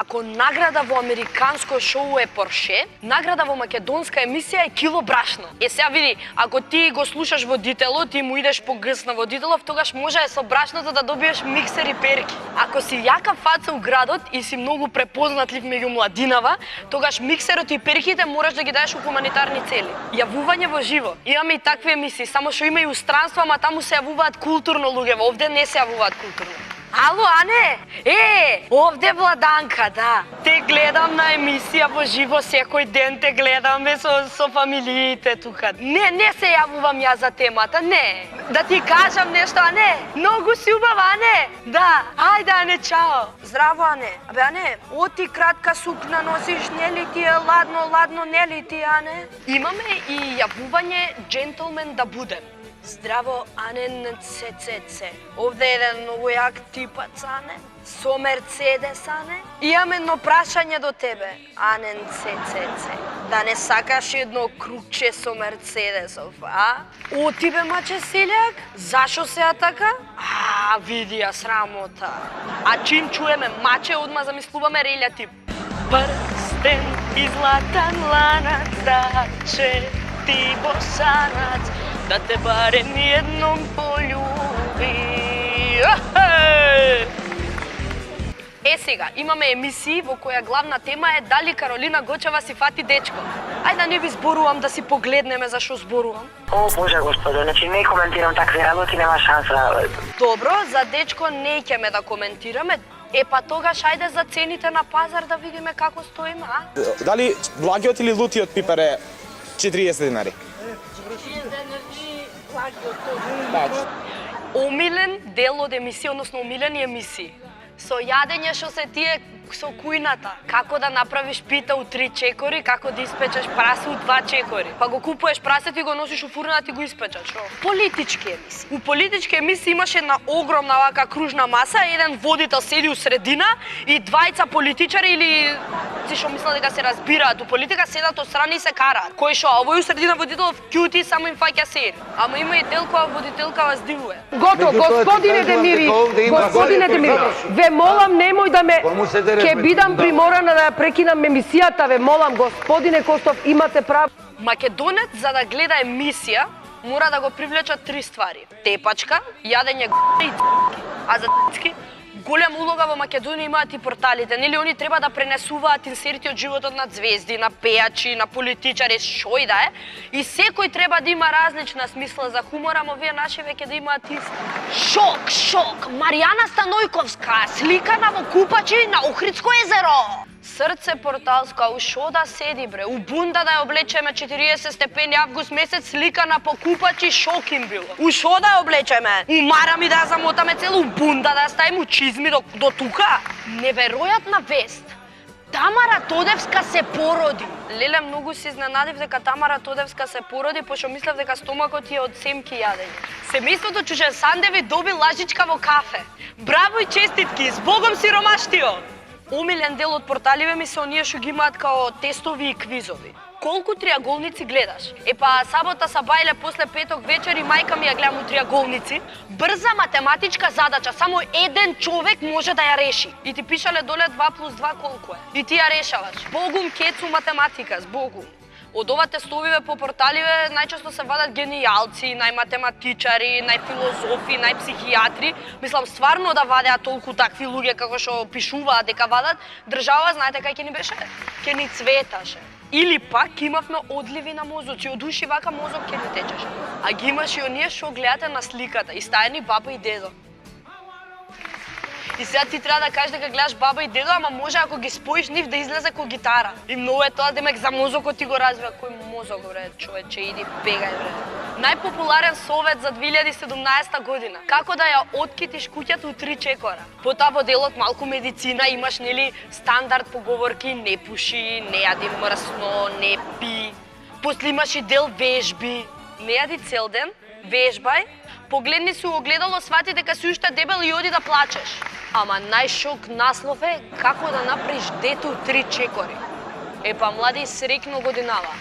Ако награда во американско шоу е Порше, награда во македонска емисија е кило брашно. Сега види, ако ти го слушаш водителот, ти му идеш по грс на водителов, тогаш може со брашното да добиеш миксер и перки. Ако си јака фаца у градот и си многу препознатлив меѓу младинава, тогаш миксерот и перките мораш да ги даеш у хуманитарни цели. Јавување во живо. Имаме и такви емисии, само што има и устранство, ама таму се јавуваат културно луѓе, овде не се јавуваат културно. Ало, Ане? Овде Владанка, да. Те гледам на емисија во живо, секој ден те гледаме со фамилиите тука. Не се јавувам ја за темата, не. Да ти кажам нешто, Ане? Многу си убава, Ане? Да. Ајде, Ане, чао. Здраво, Ане. Абе, Ане, оти кратка сукна носиш, нели ти е ладно, нели ти, Ане? Имаме и јавување джентлмен да будем. Здраво, Ане НЦЦЦ. Овде е еден многу јак типац, Ане. Со Мерцедес, Ане. Имам едно прашање до тебе, Ане НЦЦЦ. Да не сакаш едно крукче со Мерцедесов, а? О, ти бе маче селјак? Зашо се така? Види ја срамота. А чим чуеме маче, одма замислуваме релја тип. Прстен и златан ланац, да ти босанац, да те барем едном полюби. Сега, имаме емисии во која главна тема е дали Каролина Гочева си фати дечко. Ајде да не ви зборувам, да си погледнеме зашо зборувам. О, Боже Господе, значи не коментирам такви работи, нема шанса. Добро, за дечко не ќеме да коментираме. Па тогаш ајде за цените на пазар да видиме како стоиме, а? Дали благиот или лутиот пипер е 40 динари? 40 динари, благиот. Омилен дел од емисија, односно омилени емисии. Со јадење што се тие со кујната. Како да направиш пита у 3 чекори, како да испечеш прасе у 2 чекори. Па го купуваш прасето и го носиш у фурната и го испечеш. Политички емисии. У политички емисии имаш една огромна вака кружна маса, еден водител седи у средина и двајца политичари или ти што мислат дека се разбираат у политика седат отстрани и се караат. Кој што овој у средина водителов кјути само им фаќа сер. Ама има и дел која водителка вас дивува. Гото, господине Демири, ве молам немој да ме ќе бидам приморана да ја прекинам емисијата, ве молам, господине Костов, имате право. Македонец за да гледа емисија мора да го привлечат 3 ствари. Тепачка, јадење и а за голема улога во Македонија имаат и порталите, нели они треба да пренесуваат инсерти од животот на звезди, на пејачи, на политичари, шо и да е. И секој треба да има различна смисла за хумор, ама овие наши веќе да имаат иста. Шок! Маријана Станојковска, сликана во купачи на Охридско езеро. Срце порталска, у шо да седи бре, у бунда да ја облечеме 40 степени август месец, сликана по купачи, шок им било. У шо да ја облечеме? У марами да ја замотаме цело, у бунда да ја ставиме, у чизми до тука. Неверојатна вест. Тамара Тодевска се породи. Леле, многу се изненадив дека Тамара Тодевска се породи, пошто мислев дека стомакот е од семки јадење. Семејството Чужен Сандеви доби лажичка во кафе. Браво и честитки, с Богом сиромаштио! Омилен дел од порталиве ми се оние што ги имаат као тестови и квизови. Колку триаголници гледаш? Сабота са бајле после петок вечер и мајка ми ја гледам у триаголници. Брза математичка задача, само еден човек може да ја реши. И ти пишале доле 2 + 2 колку е. И ти ја решаваш. Богум кецу математика, с Богум. Од ова тестовиве по порталиве најчесто се вадат генијалци, најматематичари, најфилозофи, најпсихијатри. Мислам, стварно да вадеа толку такви луѓе како што пишуваат дека вадат, држава, знаете кај ќе ни беше? Ќе ни цветаше. Или пак имавме одливи на мозоци, од уши вака мозок ќе ни течеше. А ги имаш и оние што гледате на сликата, и стајани баба и дедо. И сега ти треба да кажеш дека гледаш баба и дедо, ама може ако ги споиш нив да излезе ко гитара. И многу е тоа, демек за мозокот ти го развива. Кој мозок, бре, човече, иди бегај, бре. Најпопуларен совет за 2017 година. Како да ја откитиш куќата у 3 чекора. Потоа во делот малку медицина имаш, нели, стандард поговорки, не пуши, не јади мрсно, не пи. После имаш и дел вежби. Не јади цел ден, вежбај, погледни се у огледало, свати дека си уште дебел и оди да плачеш. Ама најшок наслов е како да направиш дете у 3 чекори. Млади, среќно годинава.